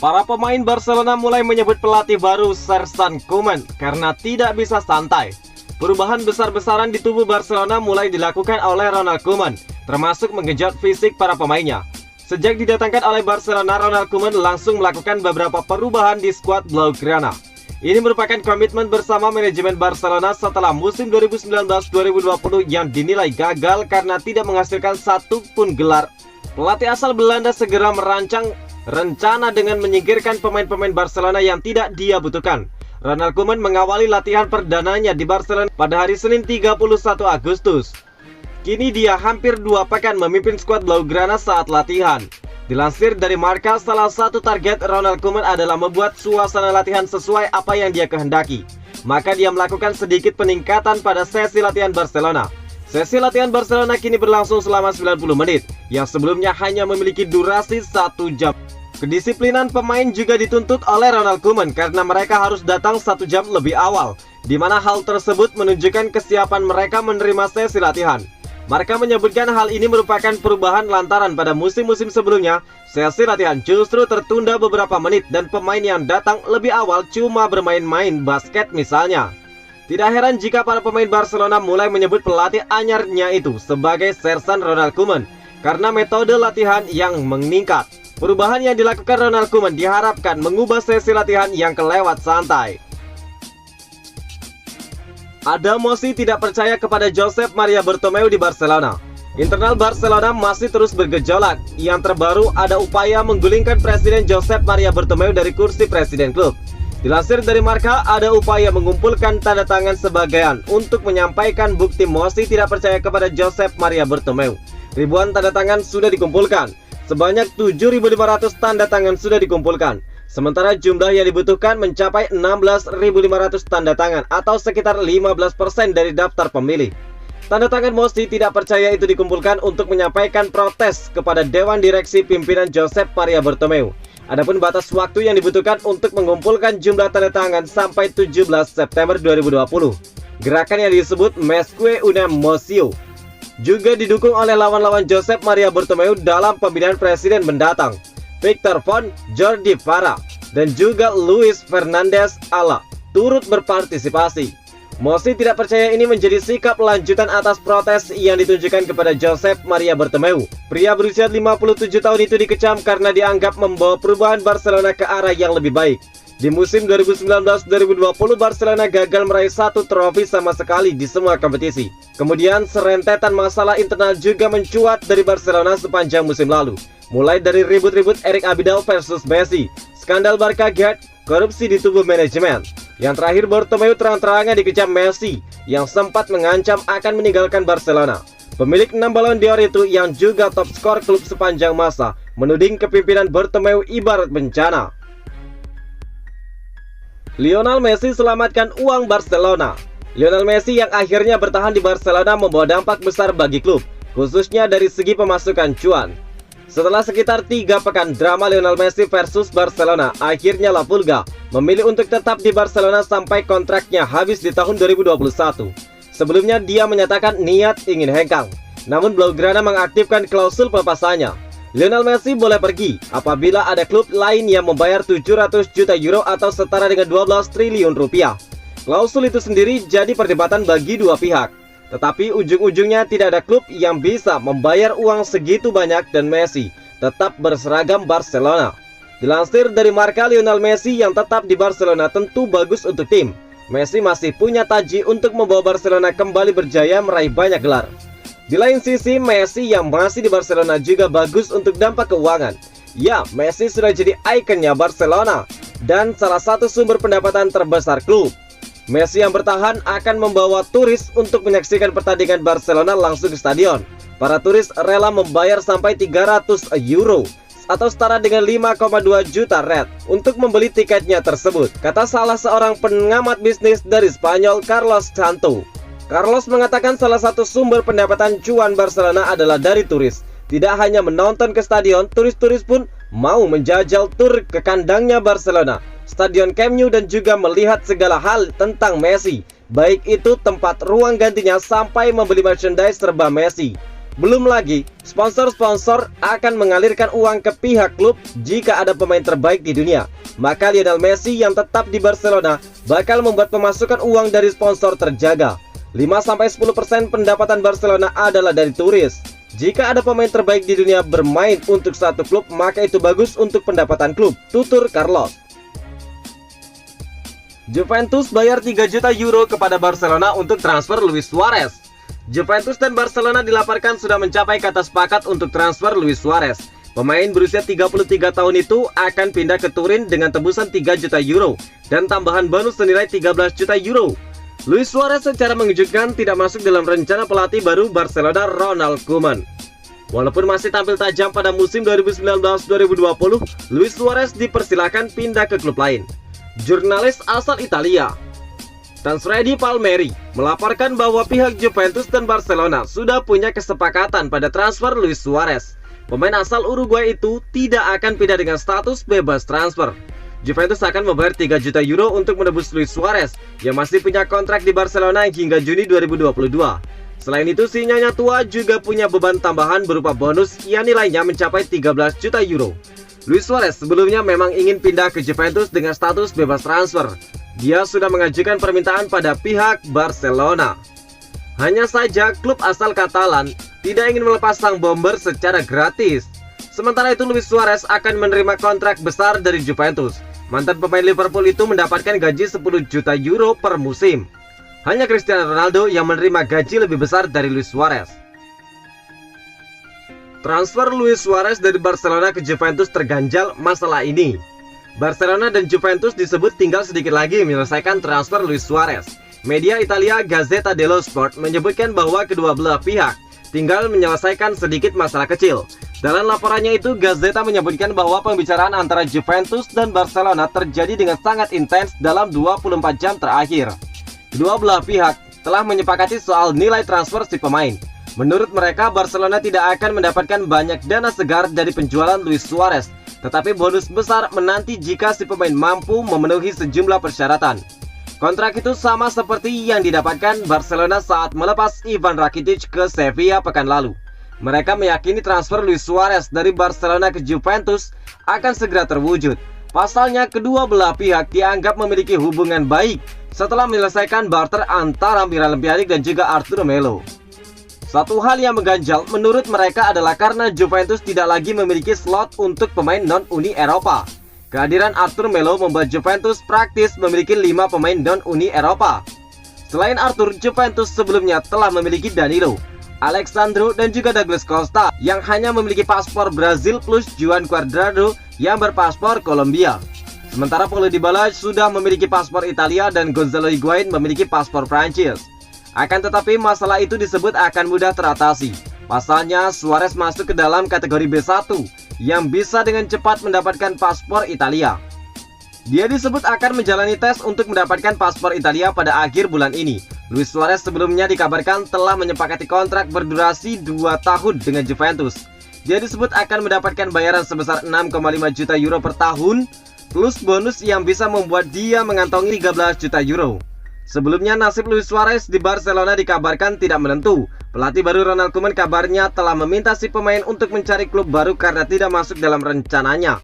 Para pemain Barcelona mulai menyebut pelatih baru Sersan Koeman karena tidak bisa santai. Perubahan besar-besaran di tubuh Barcelona mulai dilakukan oleh Ronald Koeman, termasuk menggenjot fisik para pemainnya. Sejak didatangkan oleh Barcelona, Ronald Koeman langsung melakukan beberapa perubahan di skuad Blaugrana. Ini merupakan komitmen bersama manajemen Barcelona setelah musim 2019-2020 yang dinilai gagal karena tidak menghasilkan satu pun gelar. Pelatih asal Belanda segera merancang rencana dengan menyingkirkan pemain-pemain Barcelona yang tidak dia butuhkan. Ronald Koeman mengawali latihan perdananya di Barcelona pada hari Senin 31 Agustus. Kini dia hampir 2 pekan memimpin skuad Blaugrana saat latihan. Dilansir dari Marca, salah satu target Ronald Koeman adalah membuat suasana latihan sesuai apa yang dia kehendaki. Maka dia melakukan sedikit peningkatan pada sesi latihan Barcelona. Sesi latihan Barcelona kini berlangsung selama 90 menit, yang sebelumnya hanya memiliki durasi 1 jam. Kedisiplinan pemain juga dituntut oleh Ronald Koeman karena mereka harus datang 1 jam lebih awal, di mana hal tersebut menunjukkan kesiapan mereka menerima sesi latihan. Marca menyebutkan hal ini merupakan perubahan lantaran pada musim-musim sebelumnya, sesi latihan justru tertunda beberapa menit dan pemain yang datang lebih awal cuma bermain-main basket misalnya. Tidak heran jika para pemain Barcelona mulai menyebut pelatih anyarnya itu sebagai Sersan Ronald Koeman karena metode latihan yang meningkat. Perubahan yang dilakukan Ronald Koeman diharapkan mengubah sesi latihan yang kelewat santai. Ada mosi tidak percaya kepada Josep Maria Bartomeu di Barcelona. Internal Barcelona masih terus bergejolak. Yang terbaru ada upaya menggulingkan Presiden Josep Maria Bartomeu dari kursi Presiden klub. Dilansir dari Marca, ada upaya mengumpulkan tanda tangan sebagian untuk menyampaikan bukti mosi tidak percaya kepada Josep Maria Bartomeu. Ribuan tanda tangan sudah dikumpulkan. Sebanyak 7.500 tanda tangan sudah dikumpulkan. Sementara jumlah yang dibutuhkan mencapai 16.500 tanda tangan atau sekitar 15% dari daftar pemilih. Tanda tangan mosi tidak percaya itu dikumpulkan untuk menyampaikan protes kepada Dewan Direksi Pimpinan Josep Maria Bartomeu. Adapun batas waktu yang dibutuhkan untuk mengumpulkan jumlah tanda tangan sampai 17 September 2020. Gerakan yang disebut Mesque una Moció juga didukung oleh lawan-lawan Josep Maria Bartomeu dalam pemilihan presiden mendatang, Victor Font, Jordi Farah, dan juga Luis Fernandez Ala turut berpartisipasi. Mosi tidak percaya ini menjadi sikap lanjutan atas protes yang ditunjukkan kepada Josep Maria Bartomeu. Pria berusia 57 tahun itu dikecam karena dianggap membawa perubahan Barcelona ke arah yang lebih baik. Di musim 2019-2020 Barcelona gagal meraih 1 trofi sama sekali di semua kompetisi. Kemudian serentetan masalah internal juga mencuat dari Barcelona sepanjang musim lalu. Mulai dari ribut-ribut Eric Abidal versus Messi, skandal Barca Gate, korupsi di tubuh manajemen. Yang terakhir, Bartomeu terang-terangan dikecam Messi yang sempat mengancam akan meninggalkan Barcelona. Pemilik 6 Ballon d'Or itu yang juga top skor klub sepanjang masa menuding kepimpinan Bartomeu ibarat bencana. Lionel Messi selamatkan uang Barcelona. Lionel Messi yang akhirnya bertahan di Barcelona membawa dampak besar bagi klub, khususnya dari segi pemasukan cuan. Setelah sekitar 3 pekan drama Lionel Messi versus Barcelona, akhirnya La Pulga memilih untuk tetap di Barcelona sampai kontraknya habis di tahun 2021. Sebelumnya dia menyatakan niat ingin hengkang, namun Blaugrana mengaktifkan klausul pelepasannya. Lionel Messi boleh pergi apabila ada klub lain yang membayar 700 juta euro atau setara dengan 12 triliun rupiah. Klausul itu sendiri jadi perdebatan bagi dua pihak. Tetapi ujung-ujungnya tidak ada klub yang bisa membayar uang segitu banyak dan Messi tetap berseragam Barcelona. Dilansir dari Marca, Lionel Messi yang tetap di Barcelona tentu bagus untuk tim. Messi masih punya taji untuk membawa Barcelona kembali berjaya meraih banyak gelar. Di lain sisi, Messi yang masih di Barcelona juga bagus untuk dampak keuangan. Ya, Messi sudah jadi ikonnya Barcelona dan salah satu sumber pendapatan terbesar klub. Messi yang bertahan akan membawa turis untuk menyaksikan pertandingan Barcelona langsung ke stadion. Para turis rela membayar sampai 300 euro atau setara dengan 5,2 juta red untuk membeli tiketnya tersebut, kata salah seorang pengamat bisnis dari Spanyol, Carlos Santo. Carlos mengatakan salah satu sumber pendapatan cuan Barcelona adalah dari turis. Tidak hanya menonton ke stadion, turis-turis pun mau menjajal tur ke kandangnya Barcelona, Stadion Camp Nou, dan juga melihat segala hal tentang Messi, baik itu tempat ruang gantinya sampai membeli merchandise serba Messi. Belum lagi, sponsor-sponsor akan mengalirkan uang ke pihak klub jika ada pemain terbaik di dunia. Maka Lionel Messi yang tetap di Barcelona bakal membuat pemasukan uang dari sponsor terjaga. 5-10% pendapatan Barcelona adalah dari turis. Jika ada pemain terbaik di dunia bermain untuk satu klub, maka itu bagus untuk pendapatan klub, tutur Carlos. Juventus bayar 3 juta euro kepada Barcelona untuk transfer Luis Suarez. Juventus dan Barcelona dilaporkan sudah mencapai kata sepakat untuk transfer Luis Suarez. Pemain berusia 33 tahun itu akan pindah ke Turin dengan tebusan 3 juta euro dan tambahan bonus senilai 13 juta euro. Luis Suarez secara mengejutkan tidak masuk dalam rencana pelatih baru Barcelona Ronald Koeman. Walaupun masih tampil tajam pada musim 2019-2020, Luis Suarez dipersilakan pindah ke klub lain. Jurnalis asal Italia Tansredi Palmeri melaporkan bahwa pihak Juventus dan Barcelona sudah punya kesepakatan pada transfer Luis Suarez. Pemain asal Uruguay itu tidak akan pindah dengan status bebas transfer. Juventus akan membayar 3 juta euro untuk menebus Luis Suarez yang masih punya kontrak di Barcelona hingga Juni 2022. Selain itu, si Nyonya tua juga punya beban tambahan berupa bonus yang nilainya mencapai 13 juta euro. Luis Suarez sebelumnya memang ingin pindah ke Juventus dengan status bebas transfer. Dia sudah mengajukan permintaan pada pihak Barcelona. Hanya saja klub asal Katalan tidak ingin melepas sang bomber secara gratis. Sementara itu Luis Suarez akan menerima kontrak besar dari Juventus. Mantan pemain Liverpool itu mendapatkan gaji 10 juta euro per musim. Hanya Cristiano Ronaldo yang menerima gaji lebih besar dari Luis Suarez. Transfer Luis Suarez dari Barcelona ke Juventus terganjal masalah ini. Barcelona dan Juventus disebut tinggal sedikit lagi menyelesaikan transfer Luis Suarez. Media Italia Gazzetta dello Sport menyebutkan bahwa kedua belah pihak tinggal menyelesaikan sedikit masalah kecil. Dalam laporannya itu, Gazzetta menyebutkan bahwa pembicaraan antara Juventus dan Barcelona terjadi dengan sangat intens dalam 24 jam terakhir. Kedua belah pihak telah menyepakati soal nilai transfer si pemain. Menurut mereka, Barcelona tidak akan mendapatkan banyak dana segar dari penjualan Luis Suarez, tetapi bonus besar menanti jika si pemain mampu memenuhi sejumlah persyaratan. Kontrak itu sama seperti yang didapatkan Barcelona saat melepas Ivan Rakitic ke Sevilla pekan lalu. Mereka meyakini transfer Luis Suarez dari Barcelona ke Juventus akan segera terwujud. Pasalnya, kedua belah pihak dianggap memiliki hubungan baik setelah menyelesaikan barter antara Miralem Pjanic dan juga Arturo Melo. Satu hal yang mengganjal menurut mereka adalah karena Juventus tidak lagi memiliki slot untuk pemain non-Uni Eropa. Kehadiran Arthur Melo membuat Juventus praktis memiliki 5 pemain non-Uni Eropa. Selain Arthur, Juventus sebelumnya telah memiliki Danilo, Alexandro dan juga Douglas Costa yang hanya memiliki paspor Brazil plus Juan Cuadrado yang berpaspor Kolombia. Sementara Paulo Dybala sudah memiliki paspor Italia dan Gonzalo Higuain memiliki paspor Prancis. Akan tetapi masalah itu disebut akan mudah teratasi. Pasalnya Suarez masuk ke dalam kategori B1 yang bisa dengan cepat mendapatkan paspor Italia. Dia disebut akan menjalani tes untuk mendapatkan paspor Italia pada akhir bulan ini. Luis Suarez sebelumnya dikabarkan telah menyepakati kontrak berdurasi 2 tahun dengan Juventus. Dia disebut akan mendapatkan bayaran sebesar 6,5 juta euro per tahun plus bonus yang bisa membuat dia mengantongi 13 juta euro. Sebelumnya nasib Luis Suarez di Barcelona dikabarkan tidak menentu. Pelatih baru Ronald Koeman kabarnya telah meminta si pemain untuk mencari klub baru karena tidak masuk dalam rencananya.